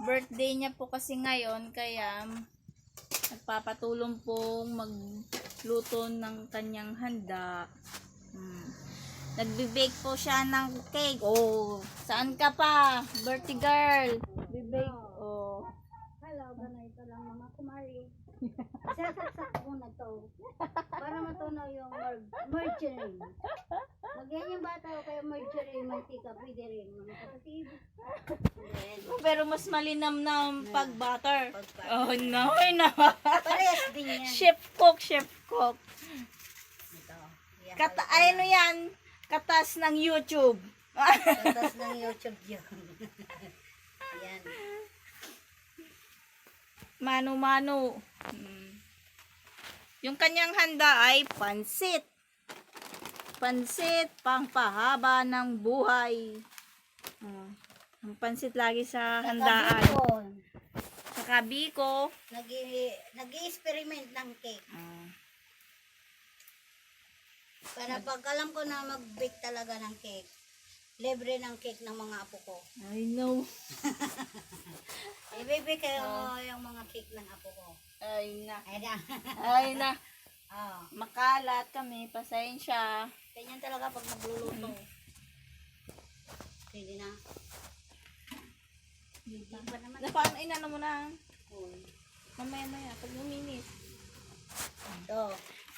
birthday niya po kasi ngayon, kaya nagpapatulong pong magluto ng kanyang handa. Nagbe-bake po siya ng cake. Oh, saan ka pa? Birthday girl. Bibake. Oh. Hello, ganito lang mga kumari. Sasaksak ko na to. Para matunaw yung margarine. Lagyan yung bata o kaya margarine, mantika, pwede rin. Mga kapatid. Pero mas malinam na pag-butter. Oh, no, no. Parehas din yan. Chef cook, chef cook. Ito. Ano yan? Katas ng YouTube. Katas ng YouTube yun. Yan. Mano-mano. Yung kanyang handa ay pansit. Pansit, pangpahaba ng buhay. Ang pansit lagi sa handaan. Sa kabiko. Nag-i-experiment ng cake. Para pag alam ko na mag-bake talaga ng cake, libre ng cake ng mga apo ko. I know. Ibibigay kayo yung mga cake ng apo ko. Ay na. Ay na. Ay na. Oh. Makalat kami. Pasensya. Ganyan talaga pag nagluluto. Pwede na. Hindi pa naman. Paano inano mo na? Uy. Mamaya-maya. Pag luminis. Ito.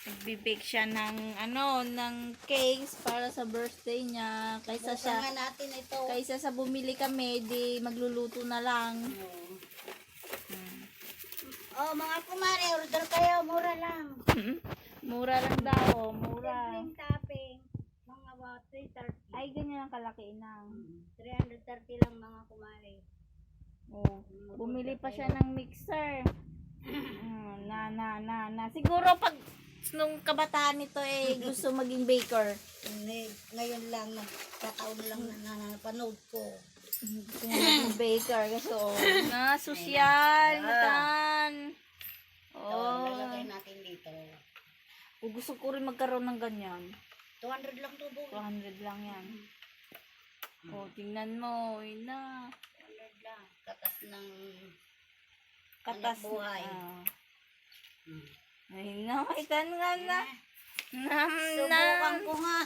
Nagbe-bake siya ng cakes para sa birthday niya. Kaysa Bukan nga natin ito. Kaysa sa bumili kami, di magluluto na lang. Oh, mga kumare, order kayo, mura lang. Mura lang daw, mura. Simpleng topping, mga about 330. Ay, ganyan ang kalaki na. 330 lang mga kumare. Oh, bumili pa siya ng mixer. Siguro pag nung kabataan nito gusto maging baker. Ngayon lang, nagkataon lang na napanood ko. Gusto maging baker kasi sosyal, matan. Lalagay natin dito. Gusto ko rin magkaroon ng ganyan. 200 lang to, Bo. 200 lang yan. Tingnan mo, ina. 200 lang. Katas ng Katas buhay. Ay, ikan nga na. Subukan ko nga.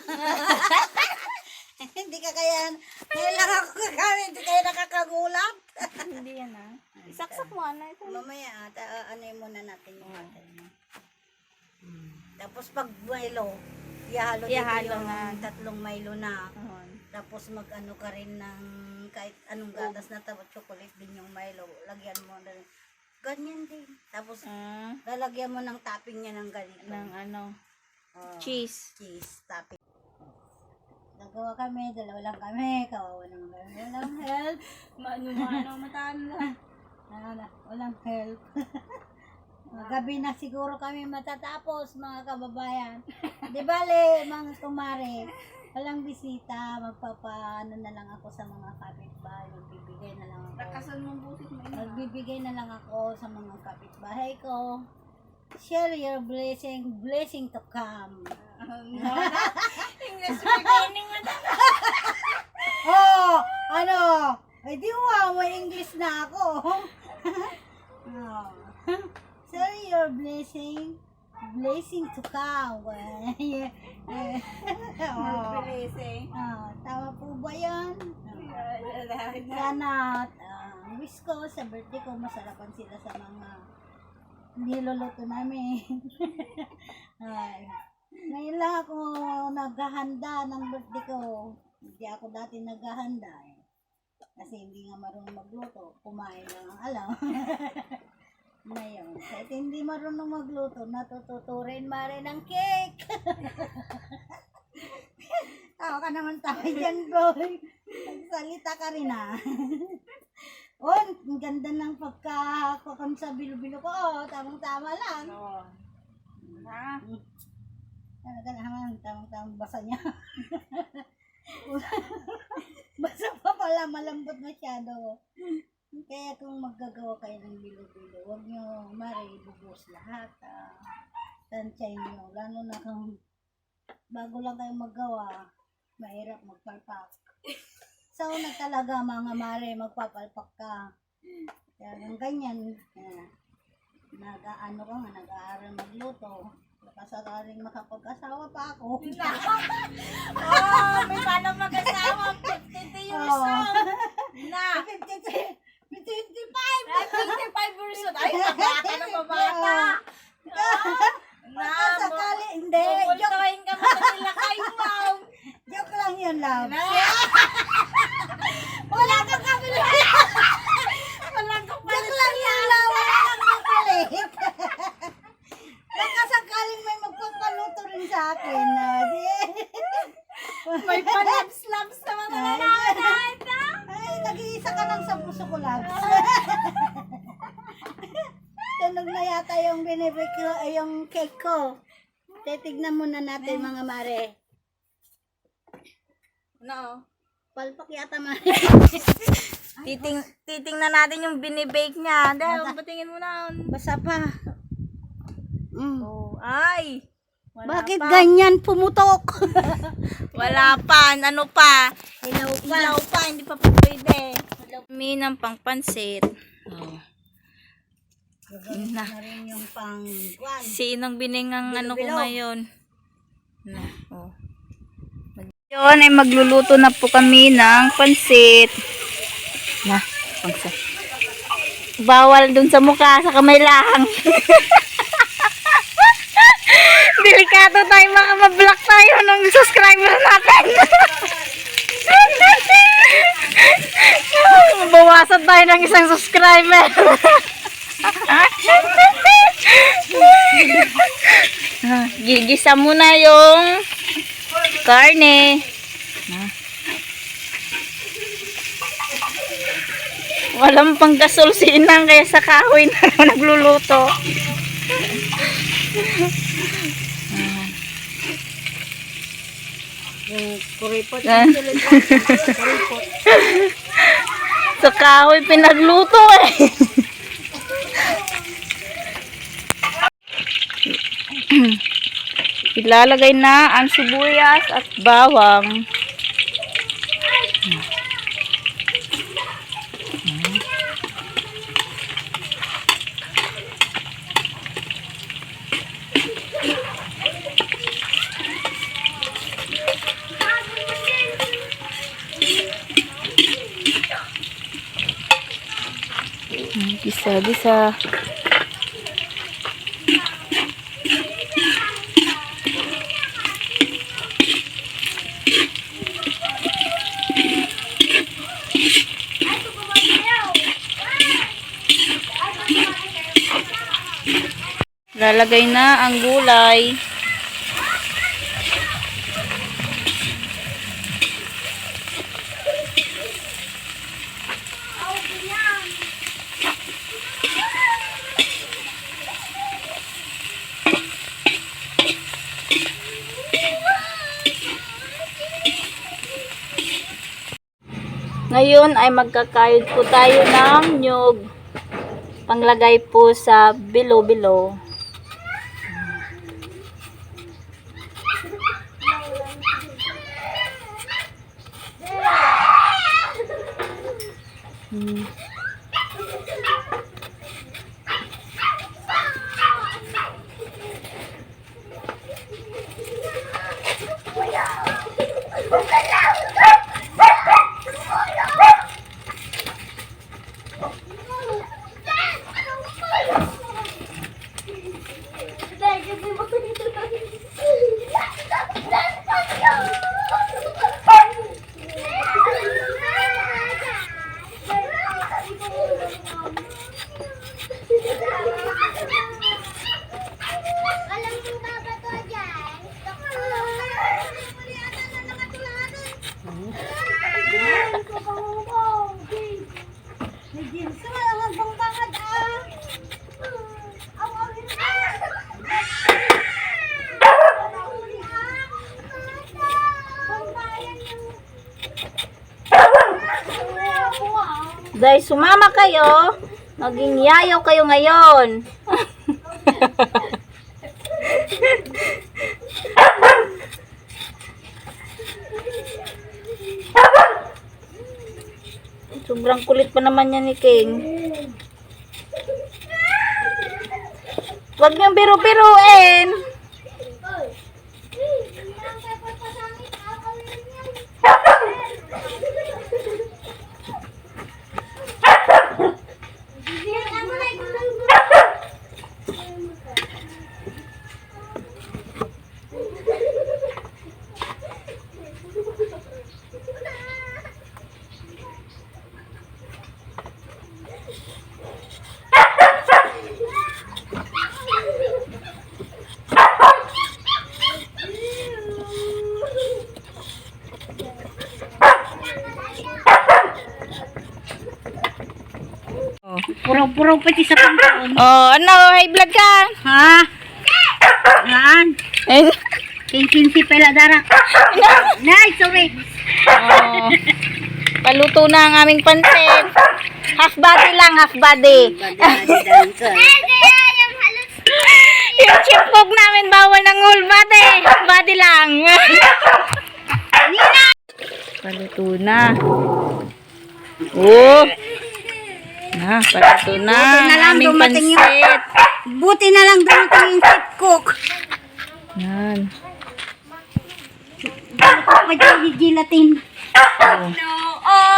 Hindi ka kaya, kailangan ko kami, hindi kaya nakakagulat. Hindi yan Isaksak mo ito. Mamaya, anoy muna natin yung butter mo. Tapos pag Milo, ihalo dito yung na. 3 Milo na. Tapos mag-ano ka rin ng kahit anong gatas na tapos chocolate din yung Milo. Lagyan mo na rin. Ganyan din. Tapos lalagyan mo ng topping niya ng ganito. Ng cheese. Cheese topping. Nagawa kami, dalawa lang kami. Kawawa naman kami. Walang help. Mano, mataan lang. Walang help. Gabi na siguro kami matatapos, mga kababayan. Di bale, mga kumare, walang bisita, magpapaano na lang ako sa mga kapitbahay, magbibigay na lang ako. Lakasan mong busit mo Magbibigay na lang ako sa mga kapitbahay ko. Share your blessing to come. English beginning mo Oh, ano? Ay di may English na ako. Share your blessing to come. Tama po ba yan? Sana wish ko sa birthday ko masarapan sila sa mga niluluto namin. Ngayon lang ako naghahanda ng birthday ko. Hindi ako dati naghahanda kasi hindi nga marunong magluto. Kumain lang ang alam. Ngayon, kahit hindi marunong magluto, natututurin mare ng cake. Tawa ka naman tayo dyan, boy. Nagsalita ka rin ang ganda ng pagkakakon sa bilo-bilo ko. Tamang-tama lang. Tamang-tamang basa niya. Basa pa pala, malambot masyado. Kaya kung maggagawa kayo ng bilo-bilo, huwag nyo bubos lahat. Tansyahin nyo. Lalo na kung bago lang kayo maggawa, mahirap magpalpak. So, na talaga mga mare, magpapalpak ka. Kaya yung ganyan, nag-ano ko nga, nag-aaral magluto. Kasakaling makapag-asawa pa ako. Oh, may paano mag-asawa? 52 years old. Na. 55! 25 years old. Ay, mabata na mabata. Na, Sakali, hindi. Joke, bubultuhin ka mo sa nila kayo, ma'am. joke lang yun, love. Wala kang kabila. Wala kang Joke lang yun, love. Wala kang kapalit. Baka sakaling may magpapaluto rin sa akin. May palabs-labs naman na nanahanay na. Ay, nag-iisa ka lang sa puso ko, love. Tunog na yata yung binibig ko, yung cake ko. Titignan muna natin, mga mare. No. Palpak yata, mare. Titingnan natin yung binibake niya. Dahil, patingin mo na. Basa pa. Oh, ay. Wala Bakit pa. ganyan pumutok? Wala pa. Ano pa? Ilaw pa. Ilaw pa. Hindi pa pwede. Minang pang pansit. Oh. Gagamit na rin yung pang-kwan. Sinong biningang ano ko Bilo-bilo. ngayon? Na, oh. Yun ay magluluto na po kami ng pansit. Na, pansit. Bawal dun sa mukha, sa kamay lang. Delikado tayo, baka ma-block tayo ng subscriber natin. Bawasan tayo ng isang subscriber. Gigisa muna yung karne. Walang panggasol si Inang kaya sa kahoy na nagluluto. Yung kuripot. Ah. Kuripot. Sa kahoy pinagluto eh. Ilalagay na ang sibuyas at bawang. Gisa-gisa. Lalagay na ang gulay. Ngayon ay magkakayod po tayo ng nyug. Panglagay po sa bilo-bilo. May jeans ka lang ang bangkangad ah. Dahil sumama kayo, maging yayaw kayo ngayon. Sobrang kulit pa naman yan ni King. Huwag niyong biru-biruin. Puraw-puraw pati sa pangkaon. Oh, ano? High blood ka? Ha? Haan? Eh, Kinsi pala dara. Nay, sorry. oh. Paluto na ang aming pansit. Half body lang, half body. Yung chip cook namin bawal ng whole body. Half body lang. Paluto na. Oh. Na, paluto na. Buti na lang aming dumating pansit. Buti na lang dumating yung chip cook. Yan. Pa dyan gilatin.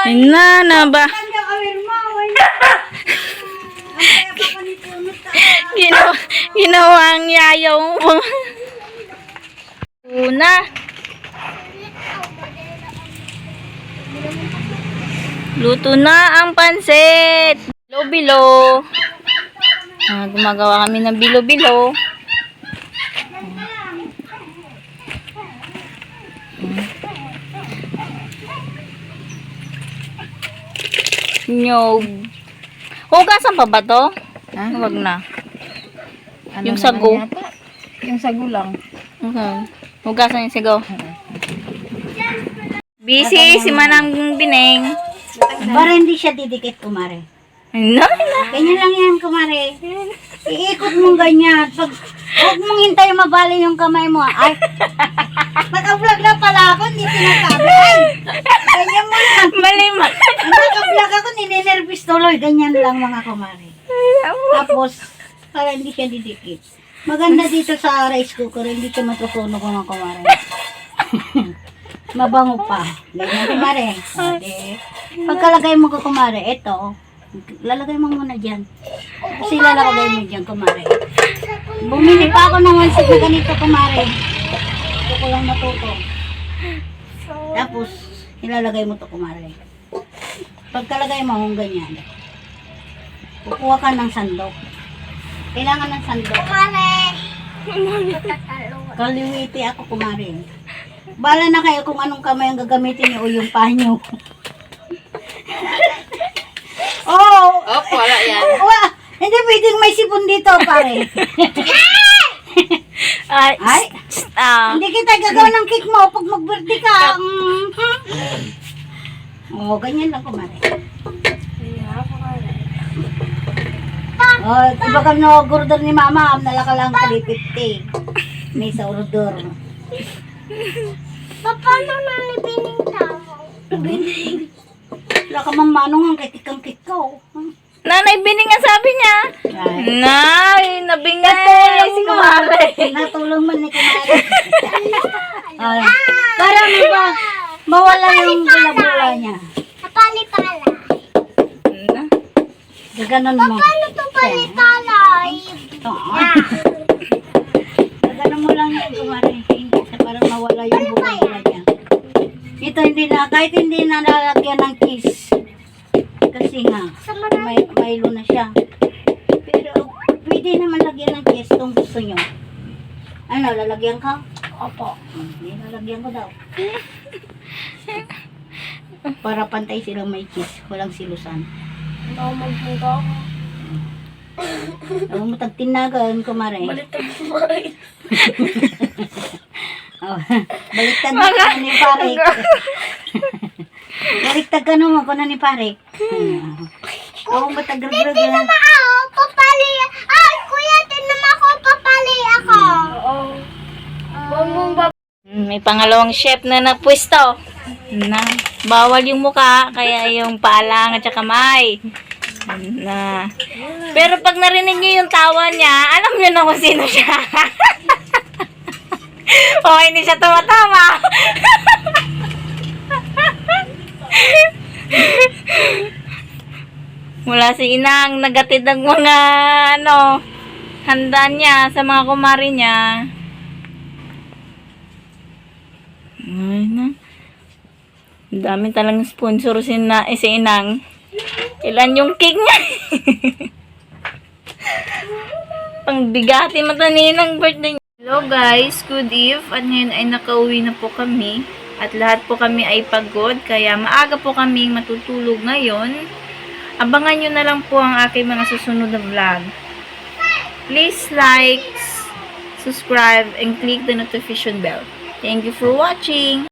Ayun na ba? Ang awir mo, ay. Ang kaya pa panitunod ka. Ginawa ang yayaw mo. Una. Luto na ang pansit. Bilo-bilo. Gumagawa kami ng bilo-bilo. Nyog. Hugasan pa ba to? Huwag na. Yung sago. Yung sago lang. Okay. Hugasan yung sago. Busy si Manang Bineng. Para hindi siya didikit, kumare. No? Ganyan lang yan, kumare. Iikot mong ganyan. Pag, huwag mong hintay mabali yung kamay mo. Ay, naka-vlog na pala ako, hindi sinasabi. Ay, ganyan mo lang. Mali mo. Naka-vlog ako, ninenervous tuloy. Ganyan lang mga kumare. Tapos, para hindi siya didikit. Maganda dito sa rice cooker, hindi siya matutunog mga kumare. Mabango pa. Ganyan kumare. Ade. Pagkalagay mo ko kumare, ito, lalagay mo muna dyan. Kasi lalagay mo dyan kumare. Bumili pa ako ng one-set na ganito kumare. Ito ko lang matuto. Tapos, ilalagay mo to kumare. Pagkalagay mo kung ganyan, kukuha ka ng sandok. Kailangan ng sandok. Kaliwiti ako kumare. Bala na kayo kung anong kamay ang gagamitin niyo o yung panyo. Oh! Opo, wala yan. Hindi pwedeng may sipon dito, pare. Ay, Ay, hindi kita gagawin ng cake mo pag mag-birthday ka. Oh, ganyan lang kumare. Oh, iba kami na order ni mama, nalaka lang 350. May sa order. Paano nalipining tao? Wala ka mang manong ang kikikang-kik ko. Nanay Bining ang sabi niya. Ay, Nay, nabingay si Kumare. natulong man ni kumare. Ay, para mawala yung bula-bula niya. Pali-pala. Gaganon mo. Paano to pali-palay? Ito. Gaganon mo lang yung kumare. Para mawala yung bula-bula niya. Ito hindi na, kahit hindi na lalagyan ng kiss. Kasi nga, maylo na siya. Pero, pwede naman lagyan ng kiss kung gusto nyo. Ano, lalagyan ka? Opo. Hindi, lalagyan ko daw. Para pantay silang may kiss, walang silusan. Hindi ako magbuga ako. Huwag mo tagtinagan, kumare. Baliktad kumain. Oh, baliktad mo ko na ni Parik. Baliktad ka naman ko na ni Parik. Ako matagrag-grag na. Papali. Ay, kuya, tinan ako, papali ako. Oo. May pangalawang chef na napwesto. Na. Bawal yung muka, kaya yung paa lang at saka kamay. Na. Pero pag narinig niyo yung tawa niya, alam niyo na kung sino siya. O, hindi siya tumatawa. Mula si Inang, nagatid ng mga, handa niya sa mga kumari niya. Ay na. Ang dami talagang sponsor si Inang. Ilan yung cake niya? Pangbigati mata ni Inang birthday niya. Hello guys, good eve. At ngayon ay nakauwi na po kami. At lahat po kami ay pagod. Kaya maaga po kami matutulog ngayon. Abangan nyo na lang po ang aking mga susunod na vlog. Please like, subscribe, and click the notification bell. Thank you for watching.